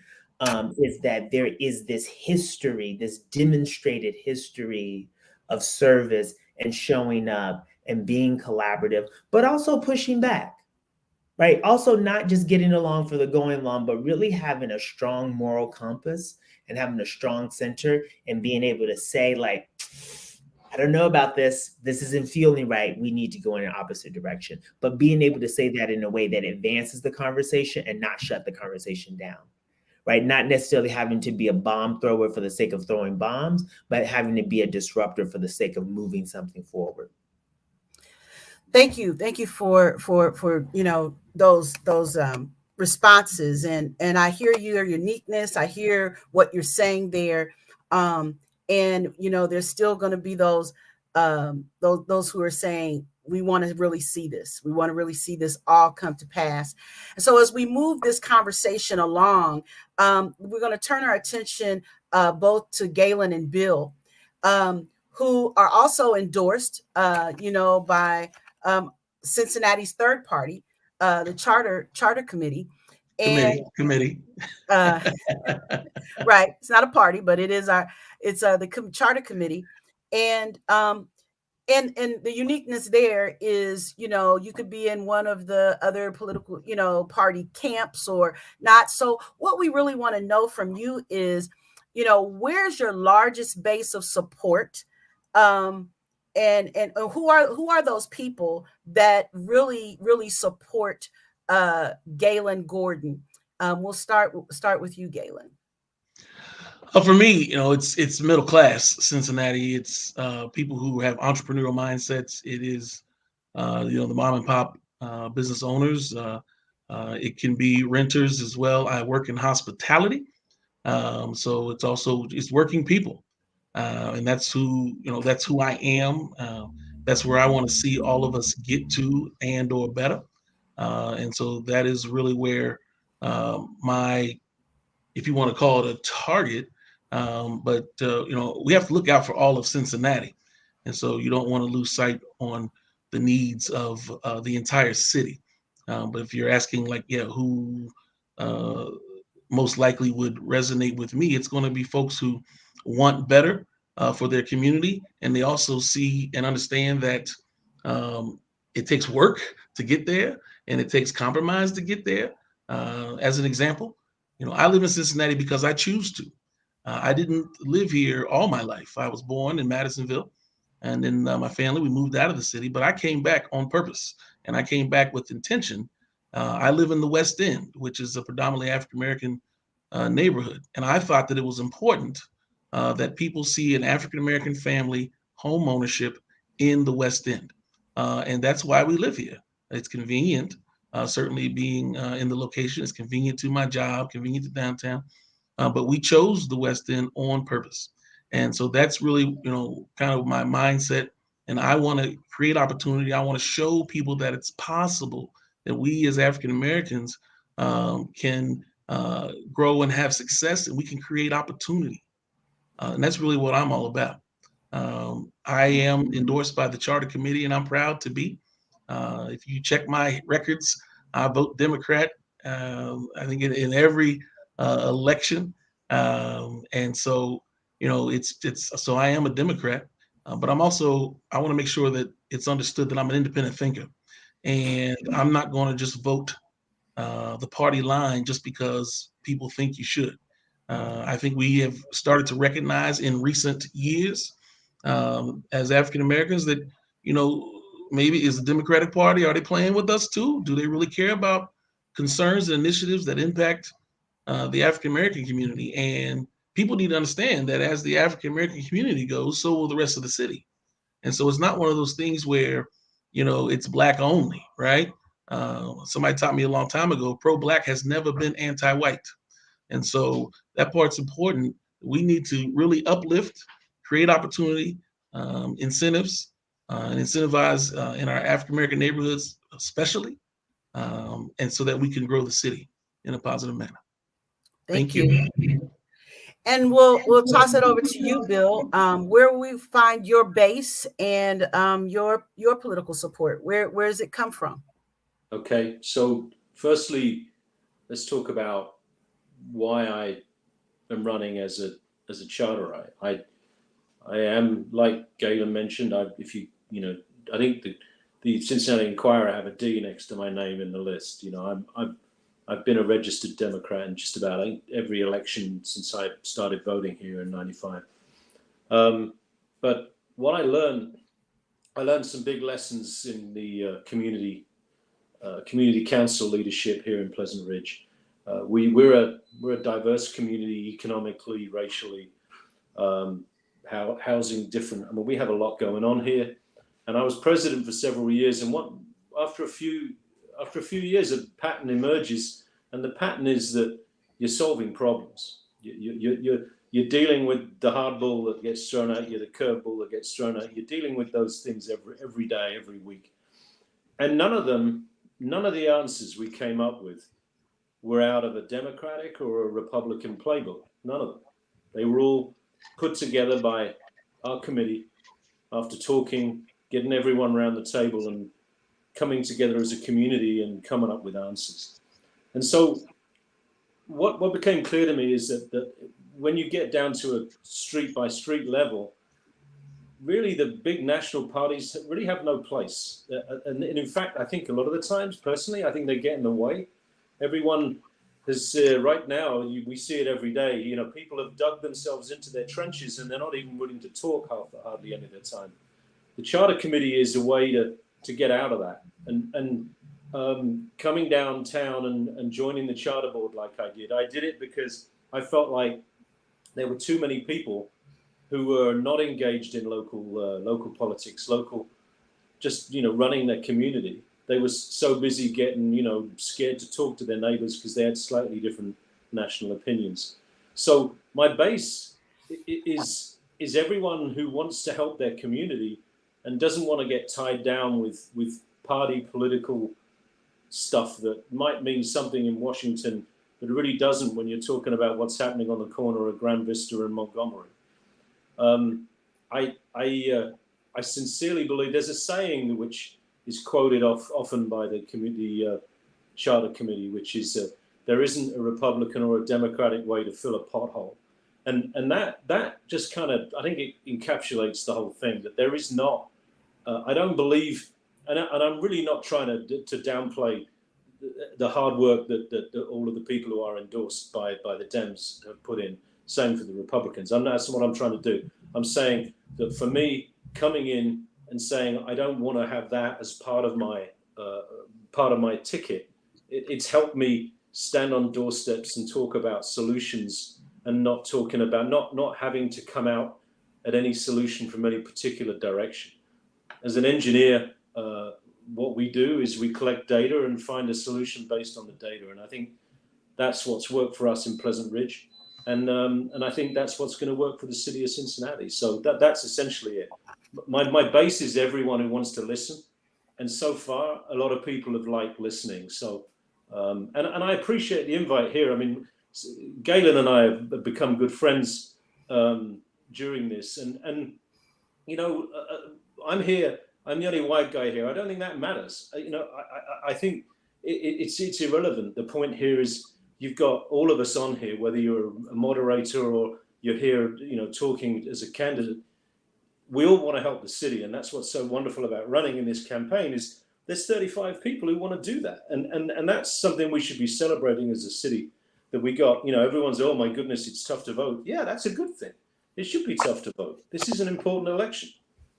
is that there is this history, this demonstrated history of service and showing up and being collaborative, but also pushing back. Right. Also, not just getting along for the going along, but really having a strong moral compass and having a strong center and being able to say, like, I don't know about this. This isn't feeling right. We need to go in an opposite direction. But being able to say that in a way that advances the conversation and not shut the conversation down. Right. Not necessarily having to be a bomb thrower for the sake of throwing bombs, but having to be a disruptor for the sake of moving something forward. Thank you for those responses, and I hear your uniqueness. I hear what you're saying there, and there's still going to be those who are saying we want to really see this. We want to really see this all come to pass. And so as we move this conversation along, we're going to turn our attention both to Galen and Bill, who are also endorsed, by Cincinnati's third party, the charter committee. Committee. Right. It's not a party, but it's the charter committee. And the uniqueness there is, you could be in one of the other political, party camps or not. So what we really want to know from you is, where's your largest base of support? And who are those people that really support Galen Gordon? We'll start with you, Galen. For me, it's middle class Cincinnati. It's people who have entrepreneurial mindsets. It is the mom and pop business owners. It can be renters as well. I work in hospitality, so it's working people. And that's who I am. That's where I want to see all of us get to and or better. And so that is really where my, if you want to call it a target, but we have to look out for all of Cincinnati. And so you don't want to lose sight on the needs of the entire city. But if you're asking who most likely would resonate with me, it's going to be folks who want better for their community, and they also see and understand that it takes work to get there, and it takes compromise to get there. As an example, I live in Cincinnati because I choose to. I didn't live here all my life. I was born in Madisonville, and then my family, we moved out of the city, but I came back on purpose, and I came back with intention. I live in the West End, which is a predominantly African-American neighborhood. And I thought that it was important that people see an African-American family home ownership in the West End. And that's why we live here. It's convenient, certainly being in the location. It's convenient to my job, convenient to downtown. But we chose the West End on purpose. And so that's really, kind of my mindset. And I want to create opportunity. I want to show people that it's possible that we as African Americans can grow and have success, and we can create opportunity. And that's really what I'm all about. I am endorsed by the Charter Committee, and I'm proud to be. If you check my records, I vote Democrat, I think in every election. And so, so I am a Democrat, but I want to make sure that it's understood that I'm an independent thinker. And I'm not going to just vote the party line just because people think you should. I think we have started to recognize in recent years as African Americans that, maybe is the Democratic Party, are they playing with us too? Do they really care about concerns and initiatives that impact the African American community? And people need to understand that as the African American community goes, so will the rest of the city. And so it's not one of those things where, it's Black only, right? Somebody taught me a long time ago, pro-Black has never been anti-white. And so that part's important. We need to really uplift, create opportunity, incentives, and incentivize in our African-American neighborhoods especially, and so that we can grow the city in a positive manner. Thank you. And we'll toss it over to you, Bill. Where will we find your base and your political support? Where does it come from? Okay, so firstly, let's talk about why I am running as a charterite. I am, like Galen mentioned, I think the Cincinnati Enquirer have a D next to my name in the list. I've been a registered Democrat in just about every election since I started voting here in '95. But what I learned some big lessons in the community council leadership here in Pleasant Ridge. We're a diverse community, economically, racially, housing different. I mean, we have a lot going on here. And I was president for several years, and after a few years, a pattern emerges, and the pattern is that you're solving problems. You're dealing with the hard ball that gets thrown at you, the curve ball that gets thrown at you. You're dealing with those things every day, every week, and none of the answers we came up with were out of a Democratic or a Republican playbook. None of them. They were all put together by our committee after talking, getting everyone around the table and coming together as a community and coming up with answers. And so what became clear to me is that when you get down to a street by street level, really the big national parties really have no place. And in fact, I think a lot of the times, personally, I think they get in the way. Everyone has, right now, we see it every day, people have dug themselves into their trenches and they're not even willing to talk hardly any of the time. The Charter Committee is a way to get out of that. And coming downtown and joining the Charter Board like I did it because I felt like there were too many people who were not engaged in local politics, just running their community. They were so busy getting scared to talk to their neighbors because they had slightly different national opinions. So my base is everyone who wants to help their community and doesn't want to get tied down with party political stuff that might mean something in Washington, but it really doesn't when you're talking about what's happening on the corner of Grand Vista and Montgomery. I sincerely believe there's a saying which is quoted often by the Charter Committee, which is there isn't a Republican or a Democratic way to fill a pothole. And that just kind of, I think it encapsulates the whole thing, that there is not, I don't believe, and I'm really not trying to downplay the hard work that all of the people who are endorsed by the Dems have put in, same for the Republicans. That's what I'm trying to do. I'm saying that for me, coming in and saying, I don't want to have that as part of my ticket, it's helped me stand on doorsteps and talk about solutions and not talking about, not having to come out at any solution from any particular direction. As an engineer, what we do is we collect data and find a solution based on the data. And I think that's what's worked for us in Pleasant Ridge. And I think that's what's going to work for the city of Cincinnati. So that's essentially it. My base is everyone who wants to listen. And so far, a lot of people have liked listening. So, and I appreciate the invite here. I mean, Galen and I have become good friends during this. And I'm here. I'm the only white guy here. I don't think that matters. I think it's irrelevant. The point here is you've got all of us on here, whether you're a moderator or you're here, talking as a candidate. We all want to help the city, and that's what's so wonderful about running in this campaign is there's 35 people who want to do that, and that's something we should be celebrating as a city. That we got, everyone's, oh my goodness, it's tough to vote. Yeah, that's a good thing. It should be tough to vote. This is an important election.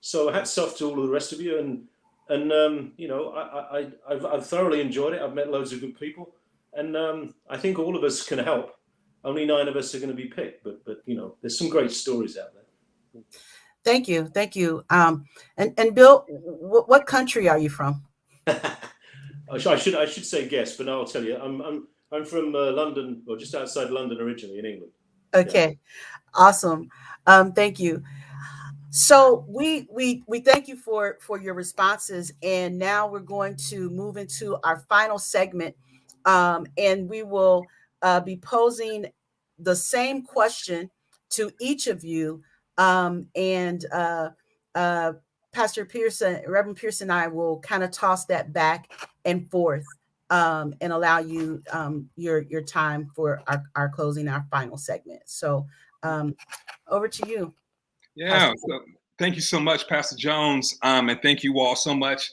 So hats off to all of the rest of you, and I've thoroughly enjoyed it. I've met loads of good people, and I think all of us can help. Only 9 of us are going to be picked, but there's some great stories out there. Thank you. Thank you. And Bill, what country are you from? I should say guess, but no, I'll tell you. I'm from London, or just outside London originally, in England. Okay, yeah. Awesome. Thank you. So we thank you for your responses, and now we're going to move into our final segment, and we will be posing the same question to each of you, and Pastor Pearson, Reverend Pearson, and I will kind of toss that back and forth, and allow you your time for our closing, our final segment. So over to you. Yeah, so thank you so much, Pastor Jones, and thank you all so much.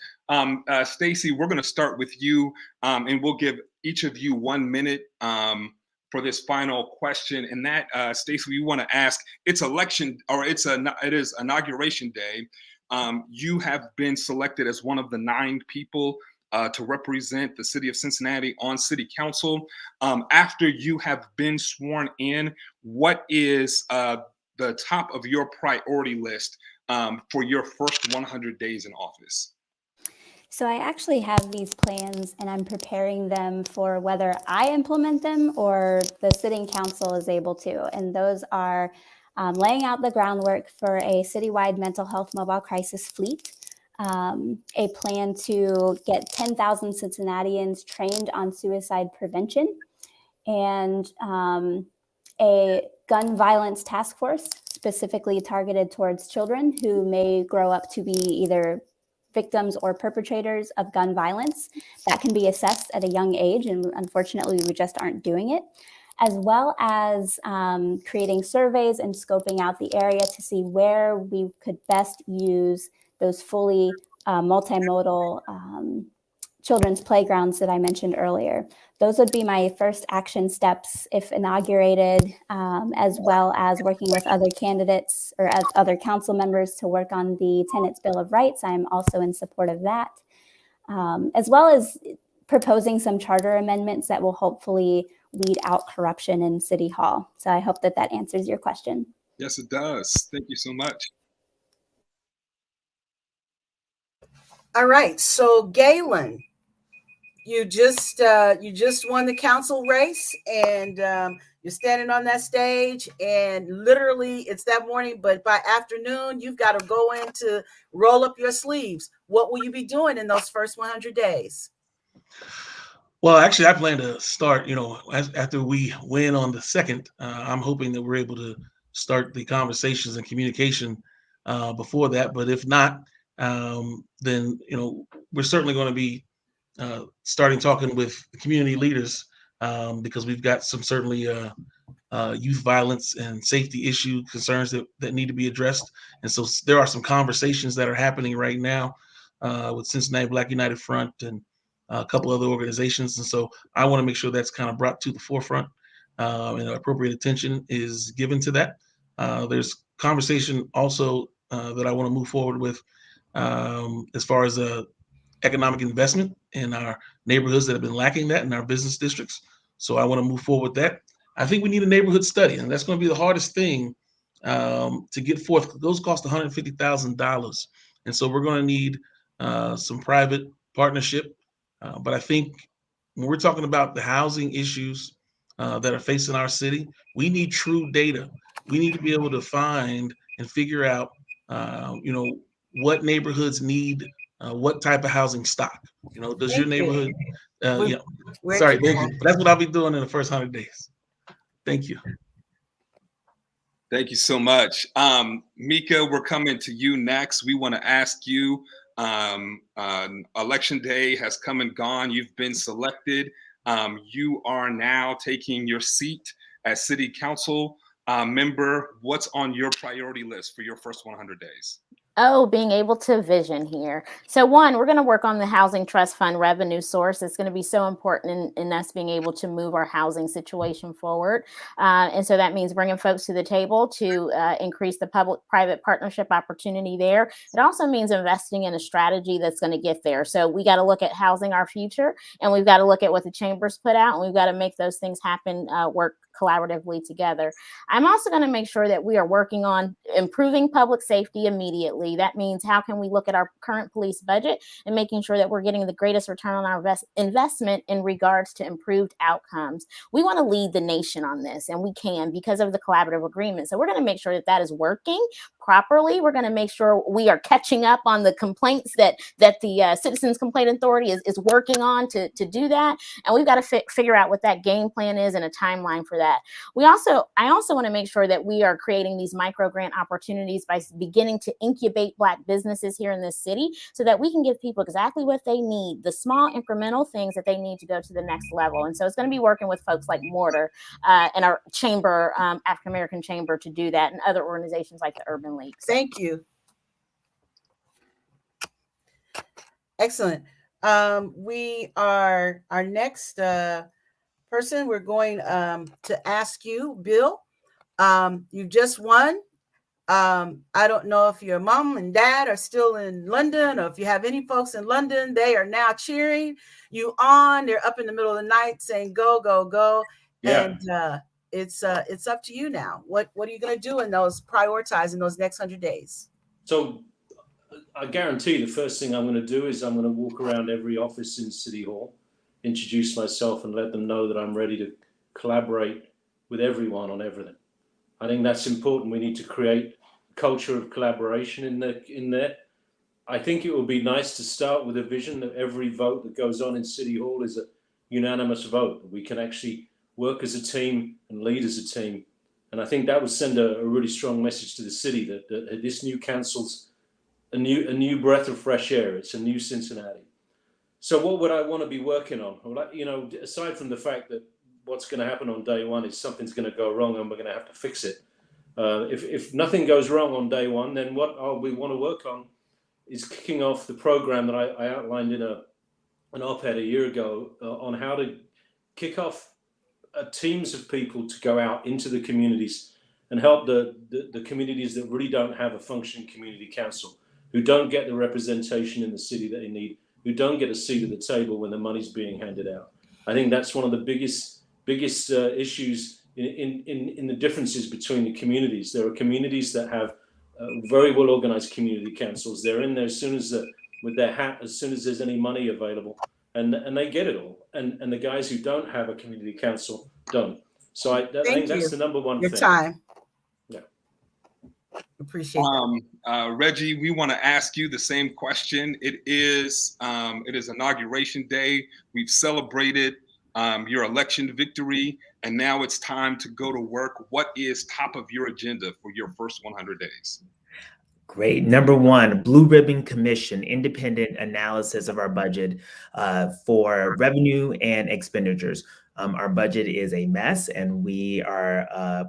Stacy, we're going to start with you, and we'll give each of you 1 minute for this final question. And that, Stacy, we want to ask. It's election, or it is inauguration day. You have been selected as one of the 9 people to represent the city of Cincinnati on City Council. After you have been sworn in, what is the top of your priority list for your first 100 days in office? So I actually have these plans, and I'm preparing them for whether I implement them or the sitting council is able to. And those are laying out the groundwork for a citywide mental health mobile crisis fleet, a plan to get 10,000 Cincinnatians trained on suicide prevention, and a gun violence task force specifically targeted towards children who may grow up to be either victims or perpetrators of gun violence that can be assessed at a young age. And unfortunately, we just aren't doing it, as well as creating surveys and scoping out the area to see where we could best use those fully multimodal children's playgrounds that I mentioned earlier. Those would be my first action steps if inaugurated, as well as working with other candidates or as other council members to work on the Tenants' Bill of Rights. I'm also in support of that, as well as proposing some charter amendments that will hopefully weed out corruption in City Hall. So I hope that that answers your question. Yes, it does. Thank you so much. All right, so Galen, you just won the council race, and you're standing on that stage, and literally it's that morning, but by afternoon you've got to go in to roll up your sleeves. What will you be doing in those first 100 days? Well, actually, I plan to start, after we win on the 2nd. I'm hoping that we're able to start the conversations and communication before that. But if not, then, we're certainly going to be starting talking with community leaders, because we've got some certainly youth violence and safety issue concerns that need to be addressed. And so there are some conversations that are happening right now with Cincinnati Black United Front and a couple other organizations. And so I want to make sure that's kind of brought to the forefront, and appropriate attention is given to that. There's conversation also that I want to move forward with as far as economic investment in our neighborhoods that have been lacking that in our business districts. So I want to move forward with that. I think we need a neighborhood study, and that's going to be the hardest thing to get forth. Those cost $150,000. And so we're going to need some private partnership. But I think when we're talking about the housing issues that are facing our city, we need true data. We need to be able to find and figure out, what neighborhoods need what type of housing stock. Does your neighborhood? Sorry, thank you. But that's what I'll be doing in the first 100 days. Thank you. Thank you so much. Mika, we're coming to you next. We want to ask you, election day has come and gone. You've been selected. You are now taking your seat as city council member. What's on your priority list for your first 100 days? Oh, being able to vision here. So one, we're going to work on the Housing Trust Fund revenue source. It's going to be so important in us being able to move our housing situation forward. And so that means bringing folks to the table to increase the public-private partnership opportunity there. It also means investing in a strategy that's going to get there. So we got to look at housing our future, and we've got to look at what the chambers put out, and we've got to make those things happen, work collaboratively together. I'm also going to make sure that we are working on improving public safety immediately. That means how can we look at our current police budget and making sure that we're getting the greatest return on our investment in regards to improved outcomes. We want to lead the nation on this, and we can because of the collaborative agreement. So we're going to make sure that that is working properly. We're going to make sure we are catching up on the complaints that the Citizens Complaint Authority is working on to do that. And we've got to figure out what that game plan is and a timeline for that. I also want to make sure that we are creating these micro grant opportunities by beginning to incubate Black businesses here in this city so that we can give people exactly what they need, the small incremental things that they need to go to the next level. And so it's going to be working with folks like Mortar and our chamber, African American Chamber, to do that, and other organizations like the Urban League. Thank you. Excellent. Our next person, we're going to ask you, Bill. You just won. I don't know if your mom and dad are still in London, or if you have any folks in London. They are now cheering you on. They're up in the middle of the night saying, "Go, go, go!" Yeah. And it's up to you now. What are you going to do in prioritize in those next 100 days? So I guarantee the first thing I'm going to do is I'm going to walk around every office in City Hall, introduce myself, and let them know that I'm ready to collaborate with everyone on everything. I think that's important. We need to create a culture of collaboration in there. I think it would be nice to start with a vision that every vote that goes on in City Hall is a unanimous vote. We can actually work as a team and lead as a team. And I think that would send a really strong message to the city that this new council's a new breath of fresh air. It's a new Cincinnati. So what would I want to be working on? Well, aside from the fact that what's going to happen on day one is something's going to go wrong and we're going to have to fix it. If nothing goes wrong on day one, then what we want to work on is kicking off the program that I outlined in an op-ed a year ago on how to kick off teams of people to go out into the communities and help the communities that really don't have a functioning community council, who don't get the representation in the city that they need, who don't get a seat at the table when the money's being handed out. I think that's one of the biggest issues in the differences between the communities. There are communities that have very well organized community councils. They're in there as soon as with their hat, as soon as there's any money available, and they get it all. And the guys who don't have a community council don't. So I think that's the number one thing. Your time. Yeah. Appreciate that. Reggie, we want to ask you the same question. It is Inauguration Day. We've celebrated your election victory, and now it's time to go to work. What is top of your agenda for your first 100 days? Great. Number one, Blue Ribbon Commission, independent analysis of our budget for revenue and expenditures. Our budget is a mess, and we're at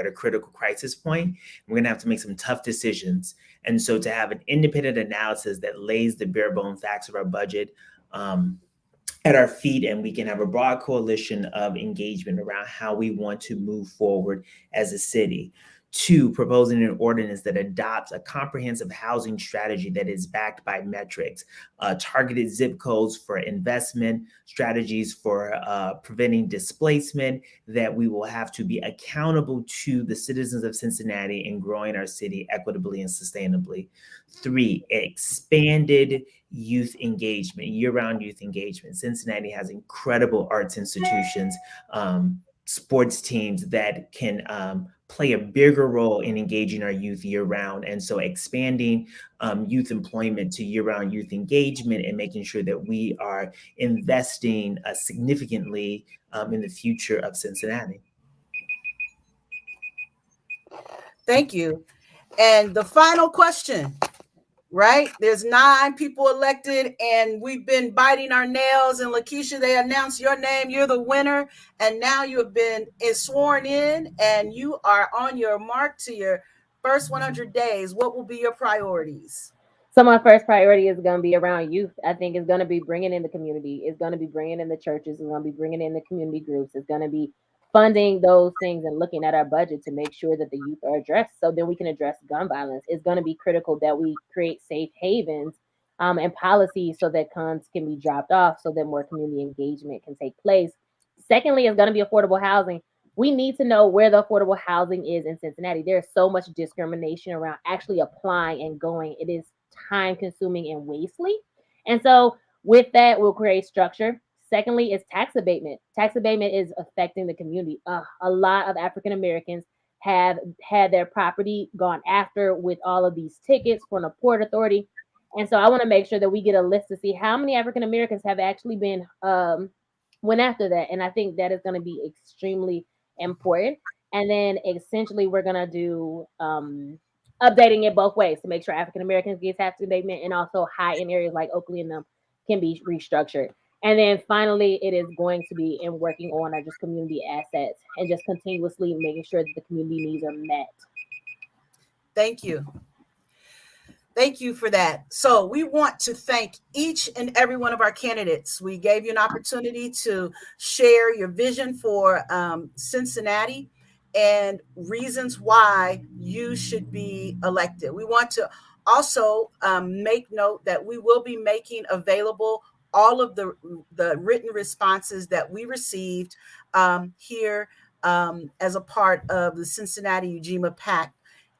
a critical crisis point. We're going to have to make some tough decisions. And so to have an independent analysis that lays the bare bone facts of our budget at our feet, and we can have a broad coalition of engagement around how we want to move forward as a city. Two, proposing an ordinance that adopts a comprehensive housing strategy that is backed by metrics, targeted zip codes for investment, strategies for preventing displacement, that we will have to be accountable to the citizens of Cincinnati and growing our city equitably and sustainably. Three, expanded youth engagement, year-round youth engagement. Cincinnati has incredible arts institutions, sports teams that can play a bigger role in engaging our youth year-round. And so expanding youth employment to year-round youth engagement and making sure that we are investing significantly in the future of Cincinnati. Thank you. And the final question, right? There's 9 people elected, and we've been biting our nails. And Lakeisha, they announced your name. You're the winner. And now you have been sworn in, and you are on your mark to your first 100 days, what will be your priorities? So my first priority is going to be around youth. I think it's going to be bringing in the community. It's going to be bringing in the churches. It's going to be bringing in the community groups. It's going to be funding those things and looking at our budget to make sure that the youth are addressed so then we can address gun violence. It's going to be critical that we create safe havens and policies so that guns can be dropped off so that more community engagement can take place. Secondly, it's going to be affordable housing. We need to know where the affordable housing is in Cincinnati. There's so much discrimination around actually applying and going. It is time consuming and wastely. And so with that, we'll create structure. Secondly, is tax abatement. Tax abatement is affecting the community. A lot of African Americans have had their property gone after with all of these tickets from the Port Authority. And so I want to make sure that we get a list to see how many African Americans have actually been went after that. And I think that is going to be extremely important. And then essentially we're going to do updating it both ways to make sure African Americans get tax abatement and also high in areas like Oakley and them can be restructured. And then finally, it is going to be in working on our just community assets and just continuously making sure that the community needs are met. Thank you. Thank you for that. So we want to thank each and every one of our candidates. We gave you an opportunity to share your vision for Cincinnati and reasons why you should be elected. We want to also make note that we will be making available all of the written responses that we received here as a part of the Cincinnati Ujima Pact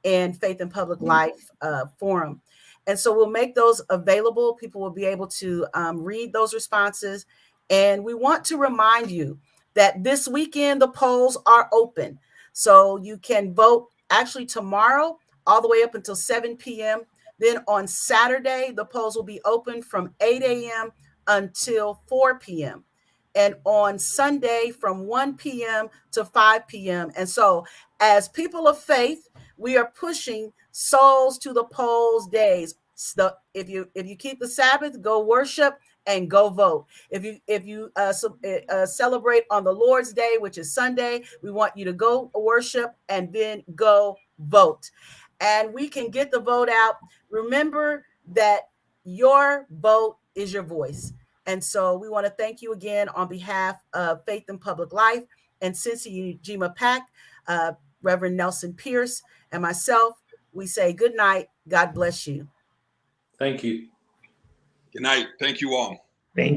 and Faith and Public Life Forum. And so we'll make those available. People will be able to read those responses. And we want to remind you that this weekend, the polls are open. So you can vote actually tomorrow all the way up until 7 p.m. Then on Saturday, the polls will be open from 8 a.m. until 4 p.m. And on Sunday from 1 p.m. to 5 p.m. And so as people of faith, we are pushing souls to the polls days. So if you keep the Sabbath, go worship and go vote. If you celebrate on the Lord's Day, which is Sunday, we want you to go worship and then go vote. And we can get the vote out. Remember that your vote is your voice. And so we want to thank you again on behalf of Faith and Public Life and Cincinnati Ujima Pact, Reverend Nelson Pierce and myself. We say good night. God bless you. Thank you. Good night. Thank you all.